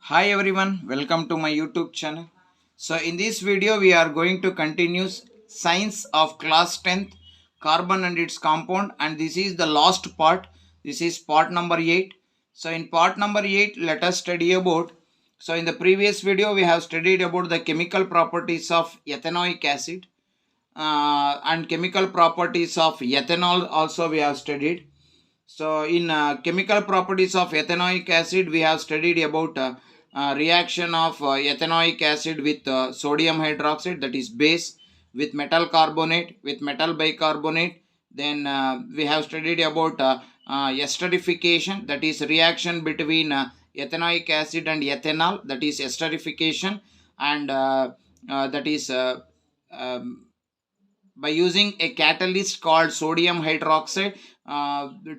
Hi everyone, welcome to my YouTube channel. So in this video we are going to continue science of class 10th carbon and its compound, and this is the last part. This is part number 8. So in part number 8 let us study about, so in the previous video we have studied about the chemical properties of ethanoic acid and chemical properties of ethanol also we have studied. So in chemical properties of ethanoic acid, we have studied about reaction of ethanoic acid with sodium hydroxide, that is base, with metal carbonate, with metal bicarbonate. Then we have studied about esterification, that is reaction between ethanoic acid and ethanol, that is esterification, and that is by using a catalyst called sodium hydroxide,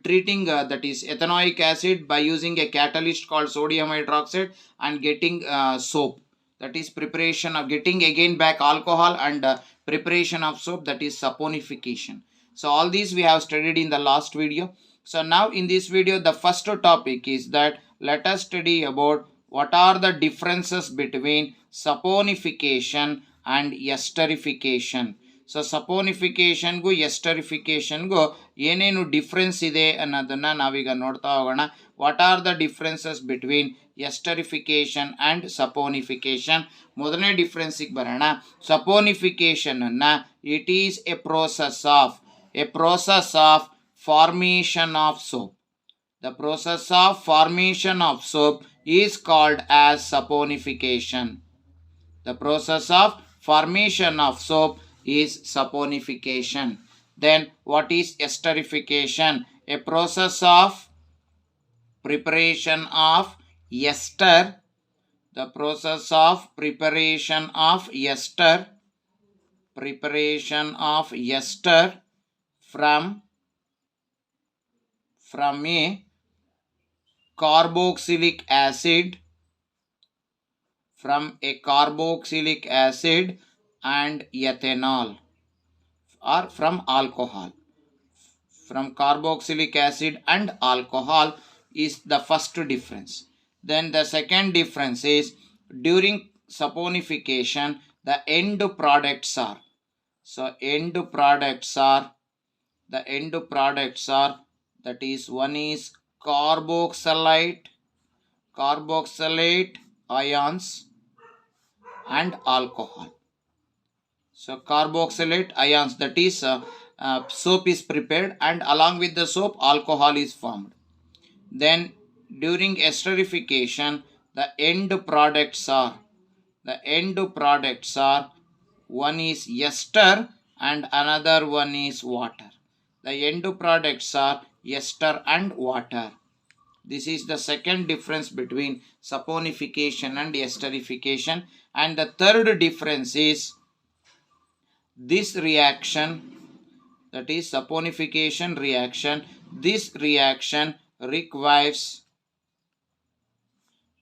treating that is ethanoic acid by using a catalyst called sodium hydroxide and getting soap, that is preparation of getting again back alcohol, and preparation of soap, that is saponification. So all these we have studied in the last video. So now in this video the first topic is that let us study about what are the differences between saponification and esterification. So ಸಪೋನಿಫಿಕೇಶನ್ಗೂ ಎಸ್ಟರಿಫಿಕೇಶನ್ಗೂ ಏನೇನು difference ಇದೆ ಅನ್ನೋದನ್ನು ನಾವೀಗ ನೋಡ್ತಾ ಹೋಗೋಣ. What are the differences between esterification and saponification. ಮೊದಲನೇ ಡಿಫ್ರೆನ್ಸಿಗೆ ಬರೋಣ. ಸಪೋನಿಫಿಕೇಶನನ್ನು it is a process of formation of soap. The process of formation of soap is called as saponification. The process of formation of soap is saponification. Then what is esterification? A process of preparation of ester. The process of preparation of ester from a carboxylic acid and ethanol, or from alcohol. From carboxylic acid and alcohol is the first difference. Then the second difference is during saponification the end products are. So the end products are, that is one is carboxylate ions and alcohol. So carboxylate ions, that is soap is prepared, and along with the soap alcohol is formed. Then during esterification the end products are one is ester and another one is water. The end products are ester and water. This is the second difference between saponification and esterification. And the third difference is this reaction, that is saponification reaction. This reaction requires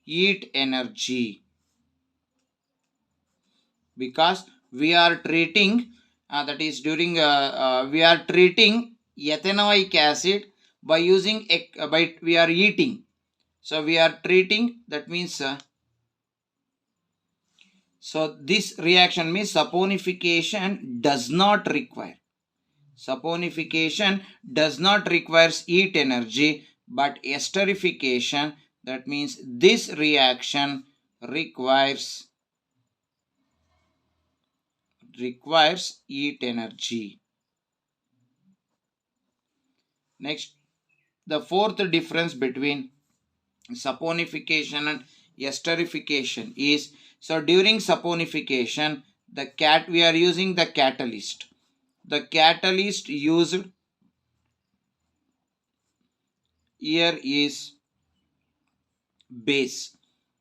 heat energy, because we are treating that is during we are treating ethanoic acid by using we are heating. So we are treating, that means so this reaction means saponification does not require heat energy, but esterification, that means this reaction requires heat energy. Next, the fourth difference between saponification and esterification is, so during saponification we are using the catalyst. The catalyst used here is base.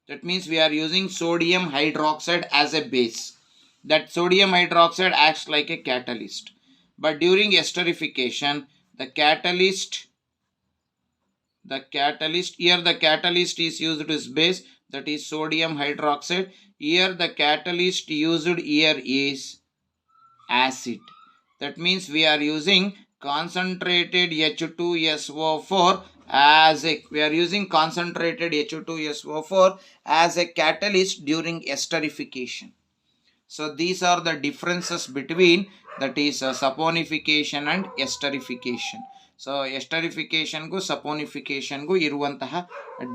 That means we are using sodium hydroxide as a base. That sodium hydroxide acts like a catalyst. But during esterification the catalyst here the catalyst is used as base, that is sodium hydroxide. Here the catalyst used here is acid. That means we are using concentrated H2SO4 we are using concentrated HO2SO4 as a catalyst during esterification. So these are the differences between, that is saponification and esterification. So ಎಸ್ಟರಿಫಿಕೇಶನ್ಗೂ ಸಪೋನಿಫಿಕೇಶನ್ಗೂ ಇರುವಂತಹ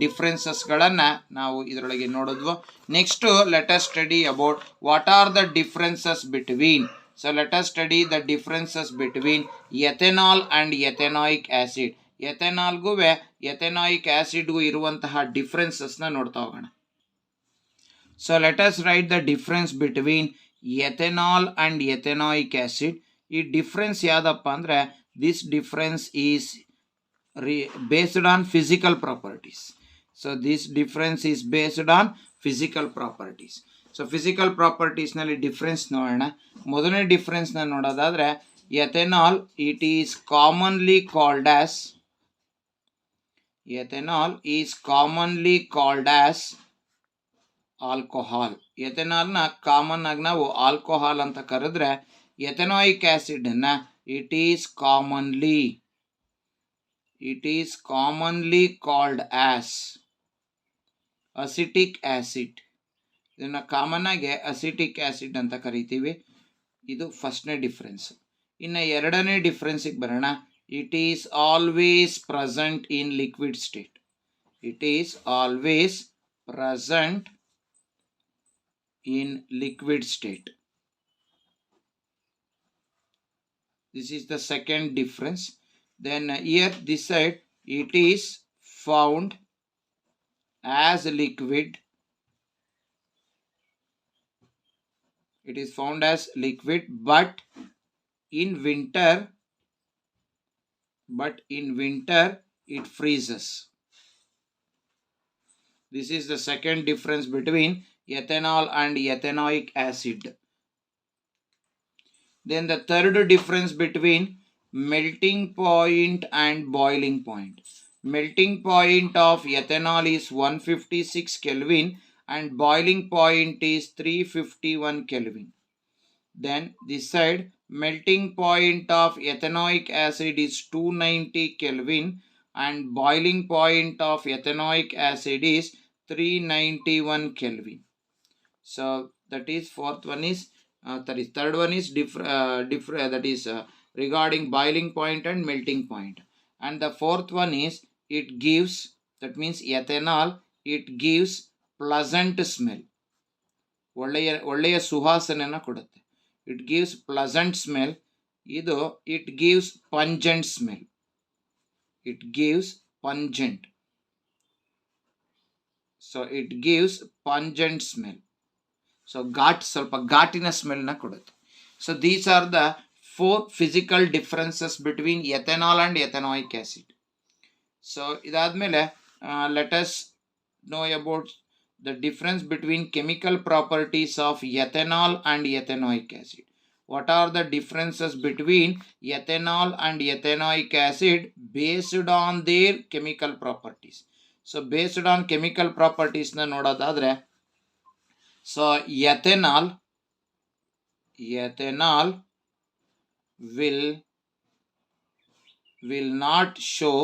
ಡಿಫ್ರೆನ್ಸಸ್ಗಳನ್ನು ನಾವು ಇದರೊಳಗೆ ನೋಡಿದ್ವು. Next let us study about what are the differences between. So let us study the differences between ethanol and ethanoic acid. ಎಥೆನಾಲ್ಗೂ ethanoic ಆ್ಯಸಿಡ್ಗೂ ಇರುವಂತಹ ಡಿಫ್ರೆನ್ಸಸ್ನ ನೋಡ್ತಾ ಹೋಗೋಣ. So let us write the difference between ethanol and ethanoic acid. ಈ difference ಯಾವುದಪ್ಪ ಅಂದರೆ, this difference is based on physical properties. So this difference is based on physical properties. So physical properties ನಲ್ಲಿ difference ನೋಡೋಣ. ಮೊದಲನೇ difference ನ ನೋಡೋದಾದ್ರೆ, ethanol it is commonly called as alcohol. ಎಥೆನಾಲ್ನ common ಆಗಿ ನಾವು ಆಲ್ಕೋಹಾಲ್ ಅಂತ ಕರೆದ್ರೆ, ಎಥೆನಾಯಿಕ್ ಆಸಿಡ್ ಅನ್ನ it is commonly called as acetic acid. ಇದನ್ನ ಕಾಮನ್ ಆಗಿ ಅಸಿಟಿಕ್ ಆಸಿಡ್ ಅಂತ ಕರಿತೀವಿ. ಇದು ಫಸ್ಟ್ನೇ ಡಿಫ್ರೆನ್ಸ್. ಇನ್ನು ಎರಡನೇ ಡಿಫ್ರೆನ್ಸಿಗೆ ಬರೋಣ. It is always present in liquid state. It is always present in liquid state. This is the second difference. Then here this side it is found as liquid. It is found as liquid, but in winter it freezes. This is the second difference between ethanol and ethanoic acid. Then the third difference between melting point and boiling point. Melting point of ethanol is 156 Kelvin and boiling point is 351 Kelvin. Then this side melting point of ethanoic acid is 290 Kelvin and boiling point of ethanoic acid is 391 Kelvin. So that is fourth one is third one is that is regarding boiling point and melting point. And the fourth one is it gives, that means ethanol, it gives pleasant smell. ಒಳ್ಳೆಯ ಸುವಾಸನೆಯನ್ನು ಕೊಡುತ್ತೆ. It gives pleasant smell. ಇದು it gives pungent smell. It gives pungent. So it gives pungent smell. So ಸ್ವಲ್ಪ ಘಾಟಿನ ಸ್ಮೆಲ್ನ ಕೊಡುತ್ತೆ. So these are the 4 physical differences between ethanol and ethanoic acid. So ಇದಾದಮೇಲೆ let us know about the difference between chemical properties of ethanol and ethanoic acid. What are the differences between ethanol and ethanoic acid based on their chemical properties. So based on chemical ಪ್ರಾಪರ್ಟೀಸ್ನ ನೋಡೋದಾದರೆ, so ethanol will not show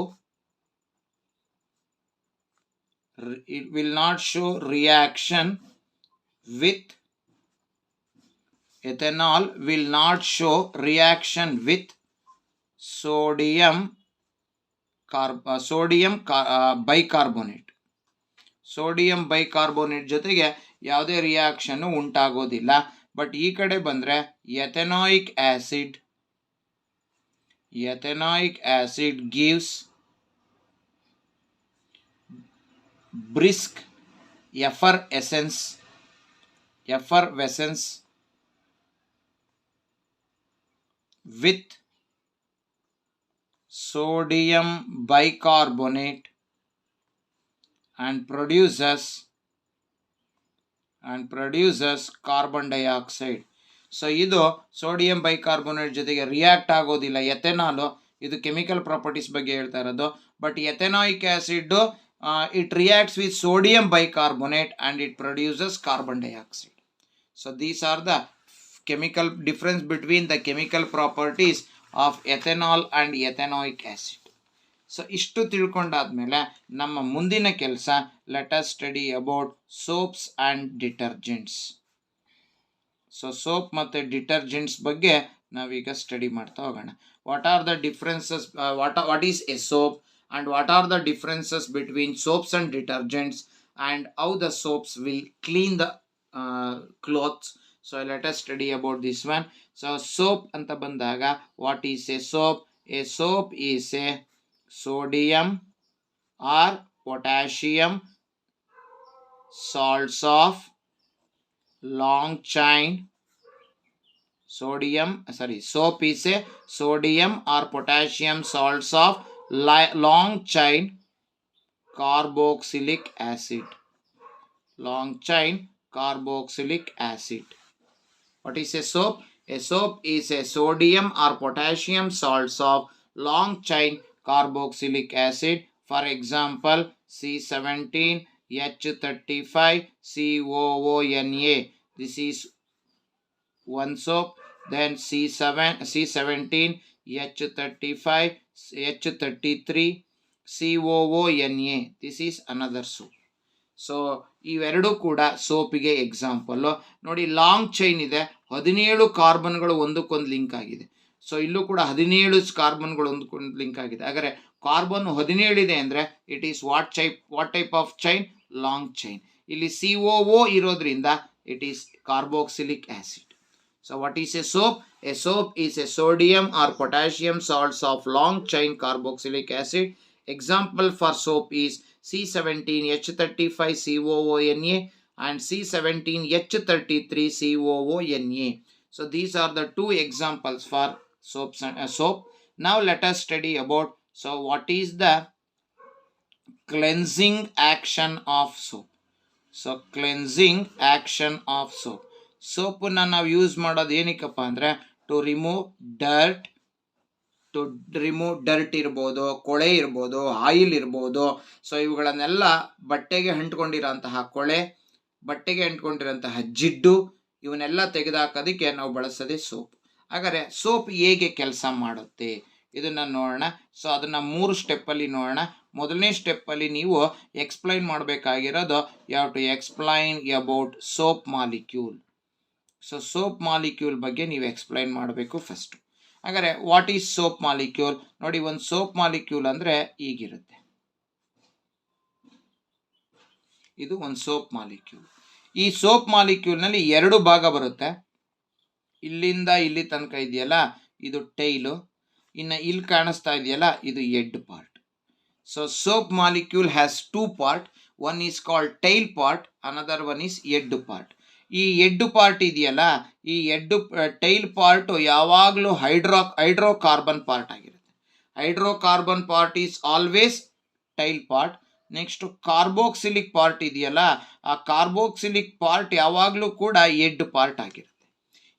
reaction with sodium bicarbonate. Sodium bicarbonate ಜೊತೆಗೆ ಯಾವುದೇ reaction ಉಂಟಾಗೋದಿಲ್ಲ. But ಈ ಕಡೆ ಬಂದರೆ ethanoic acid gives brisk effervescence with sodium bicarbonate and produces carbon dioxide. So ಇದು sodium bicarbonate ಜೊತೆಗೆ ರಿಯಾಕ್ಟ್ ಆಗೋದಿಲ್ಲ ಎಥೆನಾಲು. ಇದು ಕೆಮಿಕಲ್ ಪ್ರಾಪರ್ಟೀಸ್ ಬಗ್ಗೆ ಹೇಳ್ತಾ ಇರೋದು. But ethanoic acid it reacts with sodium bicarbonate and it produces carbon dioxide. So these are the chemical difference between the chemical properties of ethanol and ethanoic acid. So ಇಷ್ಟು ತಿಳ್ಕೊಂಡಾದ್ಮೇಲೆ ನಮ್ಮ ಮುಂದಿನ ಕೆಲಸ, let us study about soaps and detergents. So soap ಮತ್ತು detergents ಬಗ್ಗೆ ನಾವೀಗ study ಮಾಡ್ತಾ ಹೋಗೋಣ. What are the differences, what is A soap and what are the differences between soaps and detergents and how the soaps will clean the clothes. So let us study about this one. So soap anta bandaga, what is a soap? A soap is a sodium or potassium salts of long chain. Soap is a sodium or potassium salts of long chain carboxylic acid. Long chain carboxylic acid. What is a soap? A soap is a sodium or potassium salts of long chain carboxylic acid. For example, C17H35COONA. This is one soap. Then C17H35H33COONA. This is another soap. So ಇವೆರಡೂ ಕೂಡ ಸೋಪಿಗೆ example. ನೋಡಿ, long chain ಇದೆ, 17 ಕಾರ್ಬನ್ಗಳು ಒಂದಕ್ಕೊಂದು link ಆಗಿದೆ. So ಇಲ್ಲೂ ಕೂಡ 17 ಕಾರ್ಬನ್ಗಳು ಒಂದಕ್ಕೊಂದು link ಆಗಿದೆ. ಹಾಗಾದರೆ ಕಾರ್ಬನ್ 17 ಇದೆ ಅಂದರೆ it is what type of chain? Long chain. ಇಲ್ಲಿ COO ಇರೋದ್ರಿಂದ it is carboxylic acid. So what is a soap? A soap is a sodium or potassium salts of long chain carboxylic acid. Example for soap is C17H35COONA and C17H33COONA. So these are the two examples for soaps and soap. Now let us study about, so what is the cleansing action of soap? So cleansing action of soap. ಸೋಪನ್ನ ನಾವು use ಮಾಡೋದು ಏನಕ್ಕಪ್ಪ ಅಂದರೆ to remove dirt ಇರ್ಬೋದು, ಕೊಳೆ ಇರ್ಬೋದು, oil ಇರ್ಬೋದು. So ಇವುಗಳನ್ನೆಲ್ಲ ಬಟ್ಟೆಗೆ ಅಂಟ್ಕೊಂಡಿರೋಂತಹ ಕೊಳೆ, ಬಟ್ಟೆಗೆ ಅಂಟ್ಕೊಂಡಿರೋಂತಹ ಜಿಡ್ಡು, ಇವನ್ನೆಲ್ಲ ತೆಗೆದುಹಾಕೋದಕ್ಕೆ ನಾವು ಬಳಸೋದೇ ಸೋಪ್. ಹಾಗಾದರೆ ಸೋಪ್ ಹೇಗೆ ಕೆಲಸ ಮಾಡುತ್ತೆ ಇದನ್ನು ನೋಡೋಣ. ಸೊ ಅದನ್ನು 3 ಸ್ಟೆಪ್ಪಲ್ಲಿ ನೋಡೋಣ. ಮೊದಲನೇ ಸ್ಟೆಪ್ಪಲ್ಲಿ ನೀವು ಎಕ್ಸ್ಪ್ಲೈನ್ ಮಾಡಬೇಕಾಗಿರೋದು, you have to explain about soap molecule. So soap molecule ಬಗ್ಗೆ ನೀವು ಎಕ್ಸ್ಪ್ಲೈನ್ ಮಾಡಬೇಕು ಫಸ್ಟು. ಹಾಗಾದರೆ ವಾಟ್ ಈಸ್ ಸೋಪ್ ಮಾಲಿಕ್ಯೂಲ್? ನೋಡಿ, ಒಂದು ಸೋಪ್ ಮಾಲಿಕ್ಯೂಲ್ ಅಂದರೆ ಹೀಗಿರುತ್ತೆ. ಇದು ಒಂದು ಸೋಪ್ ಮಾಲಿಕ್ಯೂಲ್. ಈ ಸೋಪ್ ಮಾಲಿಕ್ಯೂಲ್ನಲ್ಲಿ 2 ಭಾಗ ಬರುತ್ತೆ. ಇಲ್ಲಿಂದ ಇಲ್ಲಿ ತನಕ ಇದೆಯಲ್ಲ, ಇದು ಟೈಲು. ಇನ್ನು ಇಲ್ಲಿ ಕಾಣಿಸ್ತಾ ಇದೆಯಲ್ಲ, ಇದು head part. So soap molecule has 2 part. One is called tail part, another one is head part. ಈ ಹೆಡ್ ಪಾರ್ಟ್ ಇದೆಯಲ್ಲ, ಈ ಟೈಲ್ ಪಾರ್ಟು ಯಾವಾಗಲೂ ಹೈಡ್ರೋಕಾರ್ಬನ್ ಪಾರ್ಟ್ ಆಗಿರುತ್ತೆ. Hydrocarbon part is always tail part. Next carboxylic part ಇದೆಯಲ್ಲ, ಆ carboxylic part ಯಾವಾಗಲೂ ಕೂಡ head part ಆಗಿರುತ್ತೆ.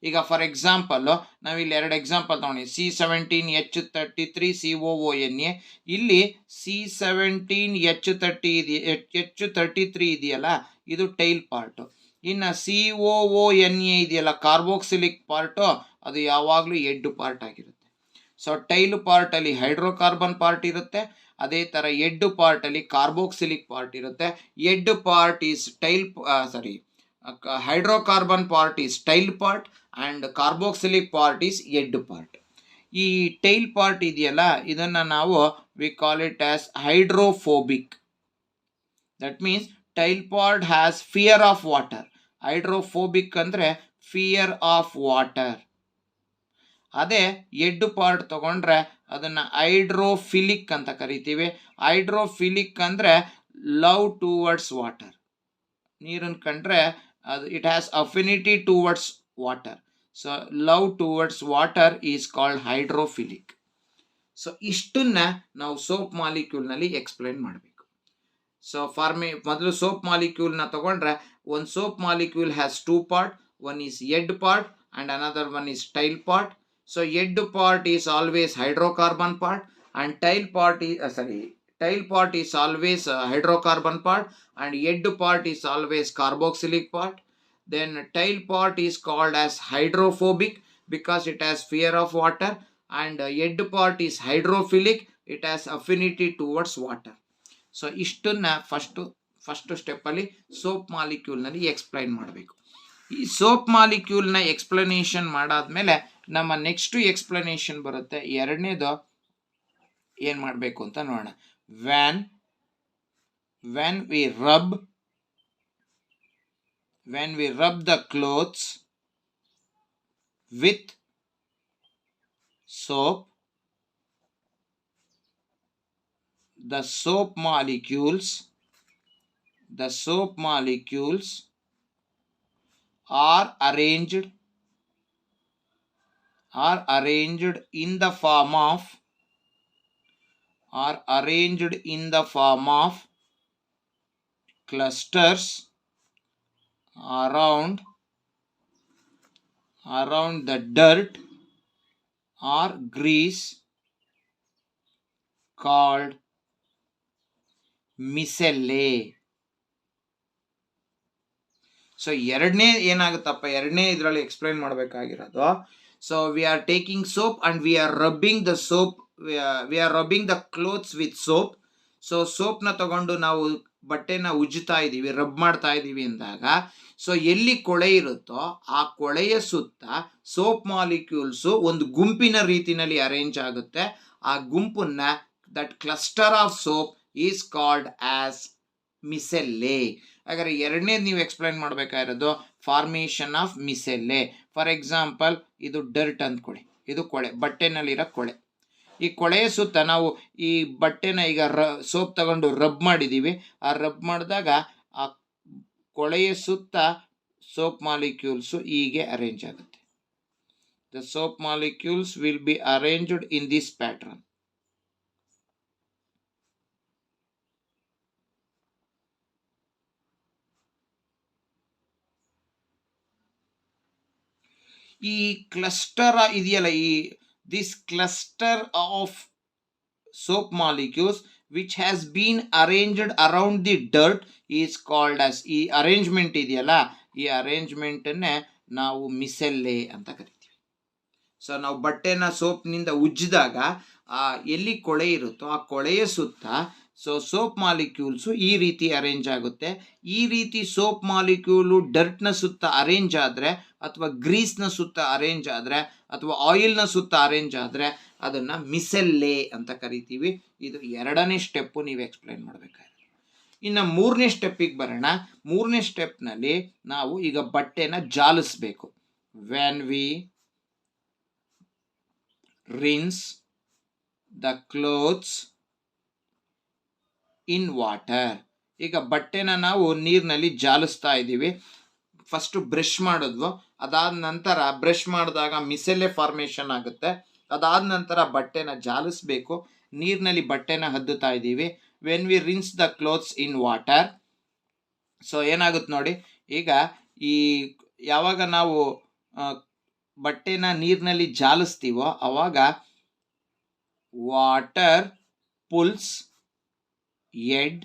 ಈಗ ಫಾರ್ ಎಕ್ಸಾಂಪಲ್ಲು ನಾವಿಲ್ಲಿ 2 ಎಕ್ಸಾಂಪಲ್ ತಗೊಂಡು, C17H33COONA. ಇಲ್ಲಿ C17H33 ಇದೆಯಲ್ಲ, ಇದು ಟೈಲ್ ಪಾರ್ಟು. ಇನ್ನು COONA ಇದೆಯಲ್ಲ, ಕಾರ್ಬೋಕ್ಸಿಲಿಕ್ ಪಾರ್ಟು, ಅದು ಯಾವಾಗಲೂ ಹೆಡ್ ಪಾರ್ಟ್ ಆಗಿರುತ್ತೆ. ಸೊ ಟೈಲ್ ಪಾರ್ಟಲ್ಲಿ ಹೈಡ್ರೋಕಾರ್ಬನ್ ಪಾರ್ಟ್ ಇರುತ್ತೆ, ಅದೇ ಥರ ಹೆಡ್ ಪಾರ್ಟಲ್ಲಿ ಕಾರ್ಬೋಕ್ಸಿಲಿಕ್ ಪಾರ್ಟ್ ಇರುತ್ತೆ. Head part is hydrocarbon part is tail part and carboxylic part is head part. ಈ ಟೈಲ್ ಪಾರ್ಟ್ ಇದೆಯಲ್ಲ, ಇದನ್ನು ನಾವು we call it as hydrophobic. That means tail part has fear of water. Hydrophobic ಅಂದರೆ fear of water. ಅದೇ head part ತಗೊಂಡ್ರೆ ಅದನ್ನು hydrophilic ಅಂತ ಕರಿತೀವಿ. ಹೈಡ್ರೋಫಿಲಿಕ್ ಅಂದರೆ ಲವ್ ಟುವರ್ಡ್ಸ್ ವಾಟರ್. ನೀರನ್ನು ಕಂಡ್ರೆ ಅದು it has affinity towards water. So love towards water is called hydrophilic. So ಇಷ್ಟನ್ನ ನಾವು ಸೋಪ್ ಮಾಲಿಕ್ಯೂಲ್ನಲ್ಲಿ ಎಕ್ಸ್ಪ್ಲೈನ್ ಮಾಡಬೇಕು. ಸೊ ಮೊದಲು ಸೋಪ್ ಮಾಲಿಕ್ಯೂಲ್ನ ತಗೊಂಡ್ರೆ, ಒಂದು soap molecule has 2 part. One is head part and another one is tail part. So head part is always hydrocarbon part and tail part is always hydrocarbon part and head part is always carboxylic part. Then tail part is called as hydrophobic because it has fear of water, and head part is hydrophilic it has affinity towards water. So ಇಷ್ಟನ್ನ first ಸ್ಟೆಪ್ಪಲ್ಲಿ soap ಮಾಲಿಕ್ಯೂಲ್ನಲ್ಲಿ explain ಮಾಡಬೇಕು. ಈ soap ಮಾಲಿಕ್ಯೂಲ್ನ explanation ಮಾಡಾದ್ಮೇಲೆ ನಮ್ಮ next explanation ಬರುತ್ತೆ. ಎರಡನೇದು ಏನು ಮಾಡಬೇಕು ಅಂತ ನೋಡೋಣ. when we rub the clothes with soap, the soap molecules are arranged in the form of clusters around the dirt or grease called micellae. So ಎರಡನೇ ಏನಾಗುತ್ತಪ್ಪ, ಎರಡನೇ ಇದರಲ್ಲಿ ಎಕ್ಸ್ಪ್ಲೈನ್ ಮಾಡಬೇಕಾಗಿರೋದು. So we are taking soap and we are rubbing the clothes with soap. So ಸೋಪ್ನ ತಗೊಂಡು ನಾವು ಬಟ್ಟೆನ ಉಜ್ಜುತ್ತಾ ಇದ್ದೀವಿ, ರಬ್ ಮಾಡ್ತಾ ಇದ್ದೀವಿ ಅಂದಾಗ, ಸೊ ಎಲ್ಲಿ ಕೊಳೆ ಇರುತ್ತೋ ಆ ಕೊಳೆಯ ಸುತ್ತ ಸೋಪ್ ಮಾಲಿಕ್ಯೂಲ್ಸು ಒಂದು ಗುಂಪಿನ ರೀತಿಯಲ್ಲಿ ಅರೇಂಜ್ ಆಗುತ್ತೆ. ಆ ಗುಂಪನ್ನ that cluster of soap is called as micelle. ಹಾಗಾದ್ರೆ ಎರಡನೇದು ನೀವು ಎಕ್ಸ್ಪ್ಲೈನ್ ಮಾಡಬೇಕಾಗಿರೋದು formation of micelle. For example, ಇದು ಡರ್ಟ್ ಅಂದ್ಕೊಳ್ಳಿ, ಇದು ಕೊಳೆ, ಬಟ್ಟೆನಲ್ಲಿರೋ ಕೊಳೆ. ಈ ಕೊಳೆಯ ಸುತ್ತ ನಾವು ಈ ಬಟ್ಟೆನ ಈಗ ಸೋಪ್ ತಗೊಂಡು ರಬ್ ಮಾಡಿದ್ದೀವಿ. ಆ ರಬ್ ಮಾಡಿದಾಗ ಆ ಕೊಳೆಯ ಸುತ್ತ ಸೋಪ್ ಮಾಲಿಕ್ಯೂಲ್ಸು ಹೀಗೆ ಅರೇಂಜ್ ಆಗುತ್ತೆ. The soap molecules will be arranged in this pattern. ಈ ಕ್ಲಸ್ಟರ್ ಇದೆಯಲ್ಲ, this cluster of soap molecules which has been arranged around the dirt is called as, ಈ ಅರೇಂಜ್ಮೆಂಟ್ ಇದೆಯಲ್ಲ, ಈ ಅರೇಂಜ್ಮೆಂಟನ್ನೇ ನಾವು ಮಿಸೆಲ್ಲೆ ಅಂತ ಕರಿತೀವಿ. ಸೊ ನಾವು ಬಟ್ಟೆನ ಸೋಪ್ನಿಂದ ಉಜ್ಜಿದಾಗ ಎಲ್ಲಿ ಕೊಳೆ ಇರುತ್ತೋ ಆ ಕೊಳೆಯ ಸುತ್ತ ಸೋಪ್ ಮಾಲಿಕ್ಯೂಲ್ಸು ಈ ರೀತಿ ಅರೇಂಜ್ ಆಗುತ್ತೆ. ಈ ರೀತಿ ಸೋಪ್ ಮಾಲಿಕ್ಯೂಲು ಡರ್ಟ್ನ ಸುತ್ತ ಅರೇಂಜ್ ಆದರೆ, ಅಥವಾ ಗ್ರೀಸ್ನ ಸುತ್ತ ಅರೇಂಜ್ ಆದರೆ, ಅಥವಾ ಆಯಿಲ್ನ ಸುತ್ತ ಅರೇಂಜ್ ಆದರೆ ಅದನ್ನು ಮಿಸೆಲ್ಲೆ ಅಂತ ಕರಿತೀವಿ. ಇದು ಎರಡನೇ ಸ್ಟೆಪ್ಪು ನೀವು ಎಕ್ಸ್ಪ್ಲೈನ್ ಮಾಡಬೇಕಾಗಿದೆ. ಇನ್ನು ಮೂರನೇ ಸ್ಟೆಪ್ಪಿಗೆ ಬರೋಣ. ಮೂರನೇ ಸ್ಟೆಪ್ನಲ್ಲಿ ನಾವು ಈಗ ಬಟ್ಟೆನ ಜಾಲಿಸ್ಬೇಕು. When we rinse the clothes in water. ಈಗ ಬಟ್ಟೆನ ನಾವು ನೀರಿನಲ್ಲಿ ಜಾಲಿಸ್ತಾ ಇದ್ದೀವಿ. ಫಸ್ಟು ಬ್ರಷ್ ಮಾಡಿದ್ವು, ಅದಾದ ನಂತರ ಬ್ರಷ್ ಮಾಡಿದಾಗ ಮಿಸೆಲ್ಲೆ ಫಾರ್ಮೇಷನ್ ಆಗುತ್ತೆ. ಅದಾದ ನಂತರ ಬಟ್ಟೆನ ಜಾಲಿಸ್ಬೇಕು, ನೀರಿನಲ್ಲಿ ಬಟ್ಟೆನ ಹದ್ದುತ್ತಾ ಇದ್ದೀವಿ. When we rinse the clothes in water, so ಏನಾಗುತ್ತೆ ನೋಡಿ, ಈಗ ಈ ಯಾವಾಗ ನಾವು ಬಟ್ಟೆನ ನೀರಿನಲ್ಲಿ ಜಾಲಿಸ್ತೀವೋ ಅವಾಗ ವಾಟರ್ ಪುಲ್ಸ್ ಎಡ್,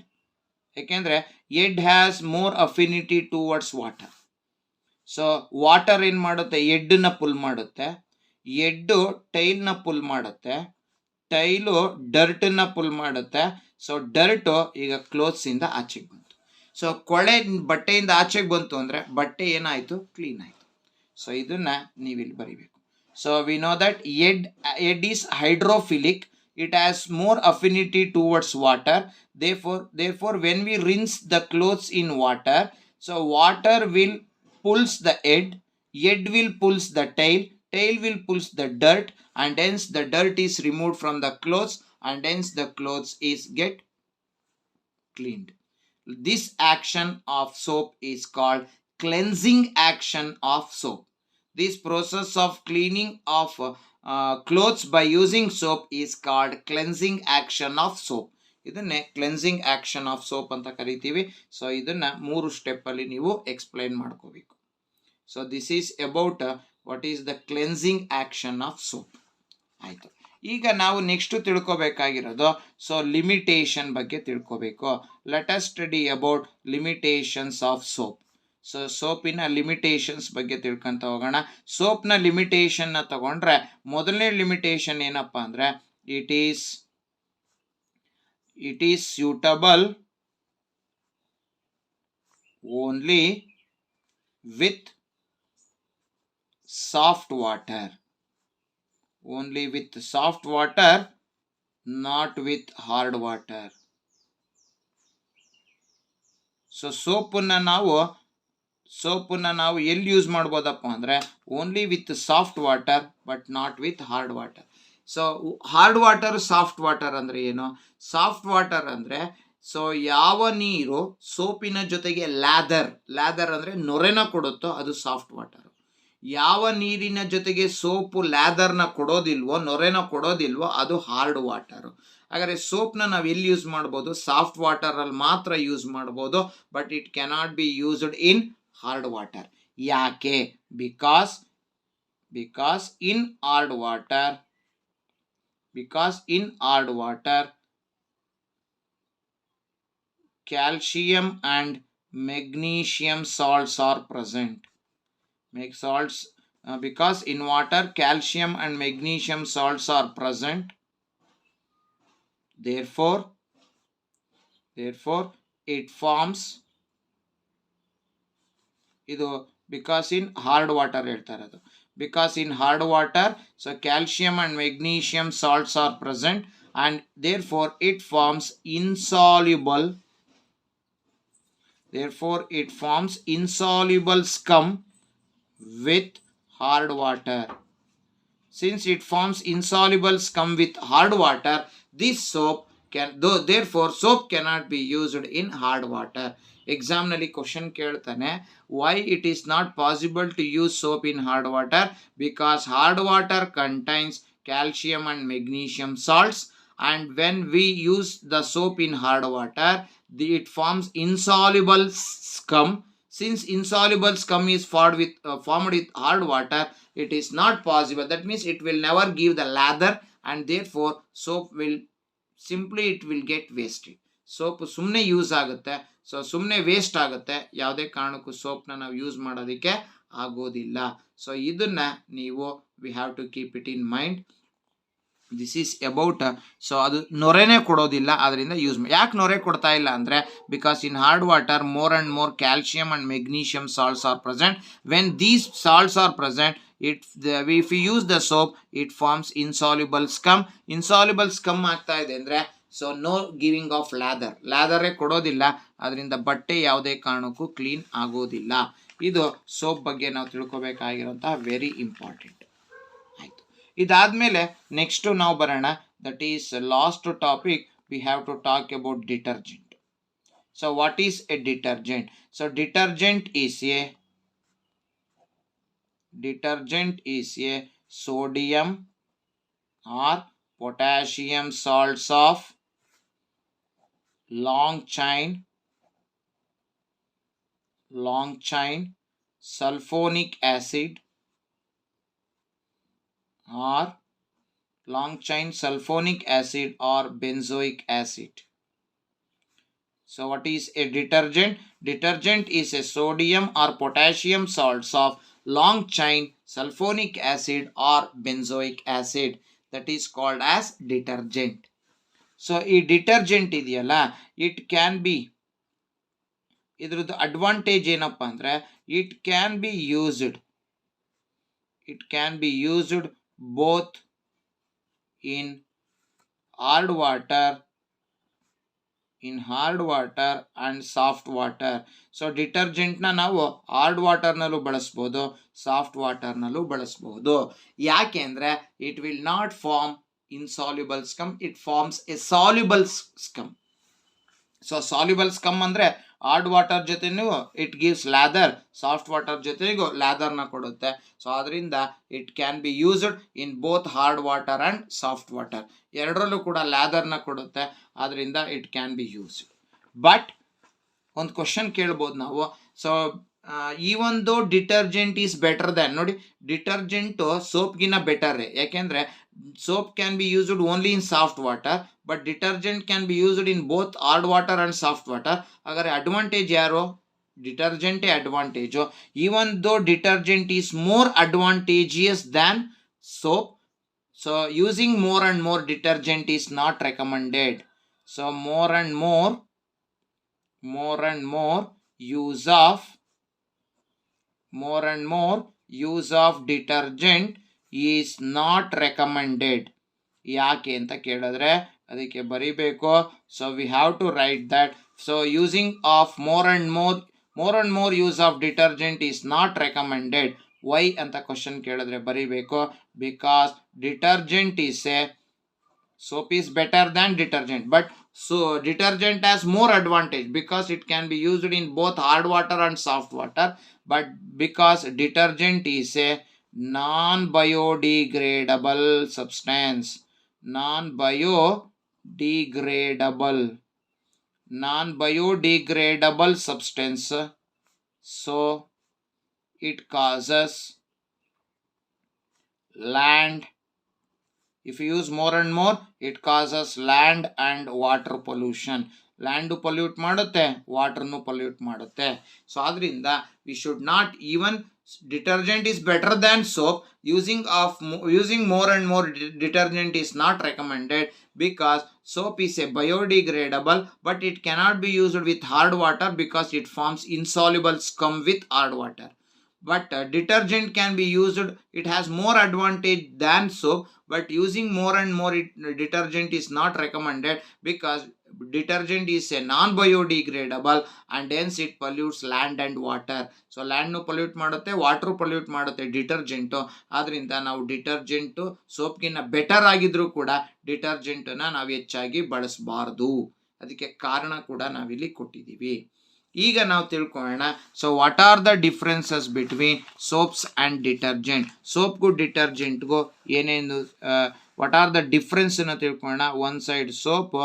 ಯಾಕೆಂದರೆ Ed has more affinity towards water. So water ಏನು ಮಾಡುತ್ತೆ, ಎಡ್ಡನ್ನ ಪುಲ್ ಮಾಡುತ್ತೆ, ಎಡ್ಡು ಟೈಲ್ನ ಪುಲ್ ಮಾಡುತ್ತೆ, ಟೈಲು ಡರ್ಟನ್ನ ಪುಲ್ ಮಾಡುತ್ತೆ. ಸೊ ಡರ್ಟು ಈಗ ಕ್ಲೋತ್ಸಿಂದ ಆಚೆಗೆ ಬಂತು. ಸೊ ಕೊಳೆ ಬಟ್ಟೆಯಿಂದ ಆಚೆಗೆ ಬಂತು ಅಂದರೆ ಬಟ್ಟೆ ಏನಾಯಿತು, ಕ್ಲೀನ್ ಆಯಿತು. ಸೊ ಇದನ್ನು ನೀವಿಲ್ಲಿ ಬರೀಬೇಕು. So we know that Ed is hydrophilic, it has more affinity towards water. Therefore when we rinse the clothes in water, so water will pulls the head will pulls the tail will pulls the dirt, and hence the dirt is removed from the clothes, and hence the clothes is get cleaned. This action of soap is called cleansing action of soap. This process of cleaning of clothes by using soap is called cleansing action of soap. ಇದನ್ನೇ cleansing action of soap ಅಂತ ಕರಿತೀವಿ. So ಇದನ್ನ 3 ಸ್ಟೆಪ್ಪಲ್ಲಿ ನೀವು explain ಮಾಡ್ಕೋಬೇಕು. So this is about what is the cleansing action of soap. ಆಯಿತು. ಈಗ ನಾವು ನೆಕ್ಸ್ಟ್ ತಿಳ್ಕೊಬೇಕಾಗಿರೋದು ಲಿಮಿಟೇಷನ್ ಬಗ್ಗೆ ತಿಳ್ಕೊಬೇಕು. Let us study about limitations of soap. So ಸೋಪಿನ ಲಿಮಿಟೇಷನ್ಸ್ ಬಗ್ಗೆ ತಿಳ್ಕೊಂತ ಹೋಗೋಣ. ಸೋಪ್ನ ಲಿಮಿಟೇಷನ್ನ ತಗೊಂಡ್ರೆ ಮೊದಲನೇ ಲಿಮಿಟೇಷನ್ ಏನಪ್ಪ ಅಂದರೆ, it is it is suitable only with soft water. Only with soft water, not with hard water. So ಸೋಪನ್ನ ನಾವು ಎಲ್ಲಿ ಯೂಸ್ ಮಾಡ್ಬೋದಪ್ಪ ಅಂದರೆ only with soft water but not with hard water. So hard water soft water ಅಂದರೆ ಏನು? Soft water ಅಂದರೆ so ಯಾವ ನೀರು ಸೋಪಿನ ಜೊತೆಗೆ ಲ್ಯಾದರ್ ಅಂದರೆ ನೊರೆನ ಕೊಡುತ್ತೋ ಅದು ಸಾಫ್ಟ್ ವಾಟರ್. ಯಾವ ನೀರಿನ ಜೊತೆಗೆ ಸೋಪು ಲ್ಯಾದರ್ನ ಕೊಡೋದಿಲ್ವೋ, ನೊರೆನ ಕೊಡೋದಿಲ್ವೋ ಅದು ಹಾರ್ಡ್ ವಾಟರ್. ಹಾಗಾದರೆ ಸೋಪ್ನ ನಾವು ಎಲ್ಲಿ ಯೂಸ್ ಮಾಡ್ಬೋದು? ಸಾಫ್ಟ್ ವಾಟರಲ್ಲಿ ಮಾತ್ರ ಯೂಸ್ ಮಾಡ್ಬೋದು, but it cannot be used in hard water. ಯಾಕೆ? Because in hard water calcium and magnesium salts are present. Because in water calcium and magnesium salts are present, therefore it forms ಇದು because in hard water ಹೇಳ್ತಾ ಇರೋದು. Because in hard water so calcium and magnesium salts are present and therefore it forms insoluble scum with hard water. Since it forms insoluble scum with hard water, this soap therefore soap cannot be used in hard water. Exam nalli question keltane, why it is not possible to use soap in hard water? Because hard water contains calcium and magnesium salts, and when we use the soap in hard water, it forms insoluble scum. Since insoluble scum is formed with hard water, it is not possible. That means it will never give the lather, and therefore soap will get wasted. Soap ಸುಮ್ಮನೆ use ಆಗುತ್ತೆ. So ಸುಮ್ಮನೆ waste ಆಗುತ್ತೆ. ಯಾವುದೇ ಕಾರಣಕ್ಕೂ ಸೋಪ್ನ ನಾವು use ಮಾಡೋದಕ್ಕೆ ಆಗೋದಿಲ್ಲ. So ಇದನ್ನ ನೀವು we have to keep it in mind. This is about so ಅದು ನೊರೆನೇ ಕೊಡೋದಿಲ್ಲ, ಅದರಿಂದ ಯೂಸ್ ಯಾಕೆ ನೊರೆ ಕೊಡ್ತಾ ಇಲ್ಲ ಅಂದರೆ because in hard water more and more calcium and magnesium salts are present. When these salts are present, if you use the soap it forms insoluble scum ಆಗ್ತಾ ಇದೆ ಅಂದರೆ ಸೊ ನೋ ಗಿವಿಂಗ್ ಆಫ್ ಲ್ಯಾದರೇ ಕೊಡೋದಿಲ್ಲ, ಅದರಿಂದ ಬಟ್ಟೆ ಯಾವುದೇ ಕಾರಣಕ್ಕೂ clean ಆಗೋದಿಲ್ಲ. ಇದು ಸೋಪ್ ಬಗ್ಗೆ ನಾವು ತಿಳ್ಕೊಬೇಕಾಗಿರೋಂತಹ ವೆರಿ ಇಂಪಾರ್ಟೆಂಟ್. ಆಯಿತು, ಇದಾದಮೇಲೆ ನೆಕ್ಸ್ಟು ನಾವು ಬರೋಣ. That is last topic. We have to talk about detergent. So what is a detergent? So detergent is a sodium or potassium salts of long chain sulfonic acid or benzoic acid. So what is a detergent? Detergent is a sodium or potassium salts of long chain sulfonic acid or benzoic acid, that is called as detergent. So ಈ detergent ಇದೆಯಲ್ಲ, it can be, ಇದ್ರದ್ದು advantage ಏನಪ್ಪ ಅಂದರೆ it can be used both in hard water and soft water. So ಡಿಟರ್ಜೆಂಟ್ನ ನಾವು hard ವಾಟರ್ನಲ್ಲೂ ಬಳಸ್ಬೋದು, soft ವಾಟರ್ನಲ್ಲೂ ಬಳಸ್ಬೋದು. ಯಾಕೆ ಅಂದರೆ it will not form insoluble scum, it forms a soluble scum. So soluble scum ಅಂದರೆ ಹಾರ್ಡ್ ವಾಟರ್ ಜೊತೆನೂ it gives lather, soft water ಜೊತೆಗೂ ಲ್ಯಾದರ್ನ ಕೊಡುತ್ತೆ. ಸೊ ಅದರಿಂದ it can be used in both hard water and soft water, ಎರಡರಲ್ಲೂ ಕೂಡ ಲ್ಯಾದರ್ನ ಕೊಡುತ್ತೆ. ಆದ್ದರಿಂದ it can be used. But ಒಂದು ಕ್ವಶನ್ ಕೇಳ್ಬೋದು ನಾವು, so even though detergent is better than, ನೋಡಿ ಡಿಟರ್ಜೆಂಟು ಸೋಪ್ಗಿನ್ನ ಬೆಟರೇ. ಯಾಕೆಂದರೆ soap can be used only in soft water, but detergent can be used in both hard water and soft water. Agar advantage yaro detergent advantage, even though detergent is more advantageous than soap, so using more and more detergent is not recommended. So more and more use of more and more use of detergent is not recommended. ಯಾಕೆ ಅಂತ ಕೇಳಿದ್ರೆ ಅದಕ್ಕೆ ಬರಿಬೇಕು. So we have to write that. So using of more and more use of detergent is not recommended. Why ಅಂತ question ಕೇಳಿದ್ರೆ ಬರಿಬೇಕು. Because detergent is a soap is better than detergent, but so detergent has more advantage because it can be used in both hard water and soft water. But because detergent is a non biodegradable substance, non biodegradable substance, so it causes land. If you use more and more, it causes land and water pollution. Land pollute ಮಾಡುತ್ತೆ, water nu pollute ಮಾಡುತ್ತೆ. So ಆದ್ರಿಂದ we should not even detergent is better than soap. Using more and more detergent is not recommended because soap is a biodegradable, but it cannot be used with hard water because it forms insoluble scum with hard water. But detergent can be used, it has more advantage than soap, but using more and more detergent is not recommended because detergent is a non biodegradable and hence it pollutes land and water. So land nu pollute ಮಾಡುತ್ತೆ, water pollute ಮಾಡುತ್ತೆ detergent. ಆದ್ರಿಂದ ನಾವು detergent ಸೋಪ್ಗಿನ್ನ better ಆಗಿದ್ರು ಕೂಡ ಡಿಟರ್ಜೆಂಟ್ನ ನಾವು ಹೆಚ್ಚಾಗಿ ಬಳಸಬಾರ್ದು. ಅದಕ್ಕೆ ಕಾರಣ ಕೂಡ ನಾವಿಲ್ಲಿ ಕೊಟ್ಟಿದ್ದೀವಿ. ಈಗ ನಾವು ತಿಳ್ಕೊಳ್ಳೋಣ. So what are the differences between soaps and detergent. ಸೋಪ್ಗೂ ಡಿಟರ್ಜೆಂಟ್ಗೂ ಏನೇನು ವಾಟ್ ಆರ್ ದ ಡಿಫ್ರೆನ್ಸ್ ಅನ್ನು ತಿಳ್ಕೊಳ್ಳೋಣ. One side soap,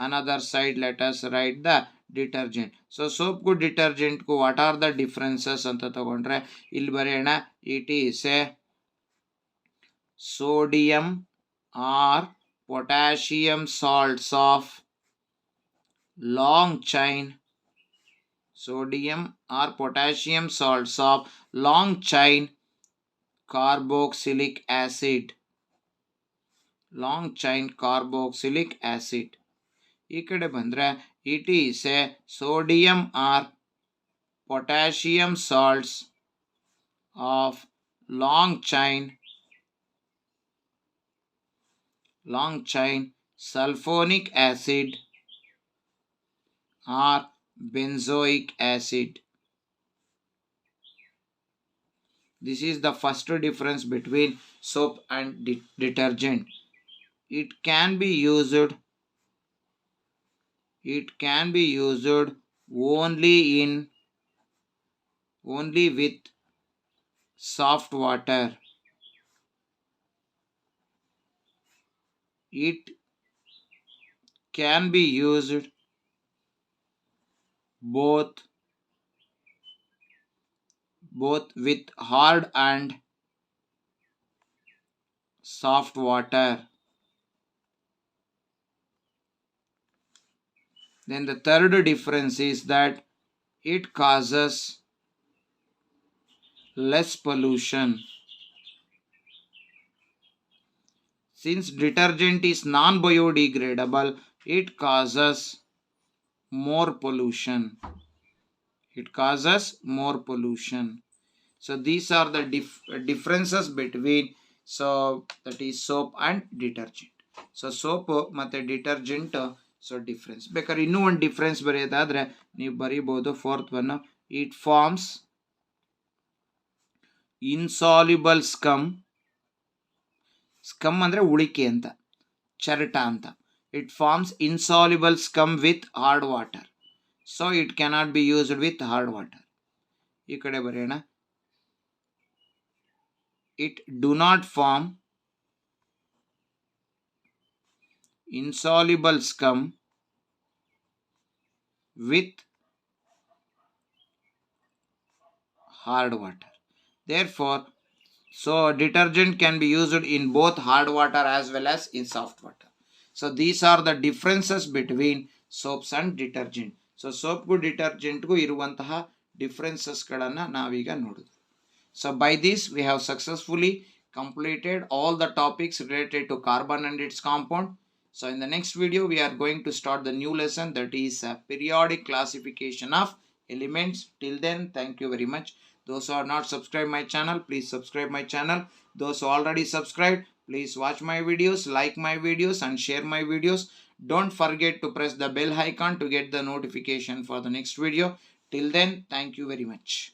another side let us write the detergent. So ಸೋಪ್ಗೂ ಡಿಟರ್ಜೆಂಟ್ಗೂ ವಾಟ್ ಆರ್ ದ ಡಿಫ್ರೆನ್ಸಸ್ ಅಂತ ತಗೊಂಡ್ರೆ ಇಲ್ಲಿ ಬರೆಯೋಣ. It is a sodium or potassium salts of long chain, sodium or potassium salts of long chain carboxylic acid, long chain carboxylic acid. ಈ ಕಡೆ ಬಂದ್ರೆ it is a sodium or potassium salts of long chain sulfonic acid or benzoic acid. This is the first difference between soap and detergent. It can be used only with soft water. It can be used both with hard and soft water. Then the third difference is that it causes less pollution. Since detergent is non-biodegradable, it causes more pollution. So these are the differences between that is soap and detergent. So soap ಮತ್ತೆ detergent so difference ಬೇಕಾದ್ರೆ ಇನ್ನೂ ಒಂದು difference ಬರೆಯೋದಾದ್ರೆ ನೀವು ಬರೀಬಹುದು. Fourth one, it forms insoluble scum ಅಂದ್ರೆ ಉಳಿಕೆ ಅಂತ, ಚರಟ ಅಂತ. It forms insoluble scum with hard water. So it cannot be used with hard water. ಈ ಕಡೆ ಬರೆಯೋಣ. It do not form insoluble scum with hard water. Therefore, so detergent can be used in both hard water as well as in soft water. So these are the differences between soaps and detergent. So soap gu detergent gu iruvantaha differences galanna naviga nodudu. So by this we have successfully completed all the topics related to carbon and its compound. So in the next video, we are going to start the new lesson, that is periodic classification of elements. Till then, thank you very much. Those who are not subscribed my channel, please subscribe my channel. Those who already subscribed, please watch my videos, like my videos and share my videos. Don't forget to press the bell icon to get the notification for the next video. Till then, thank you very much.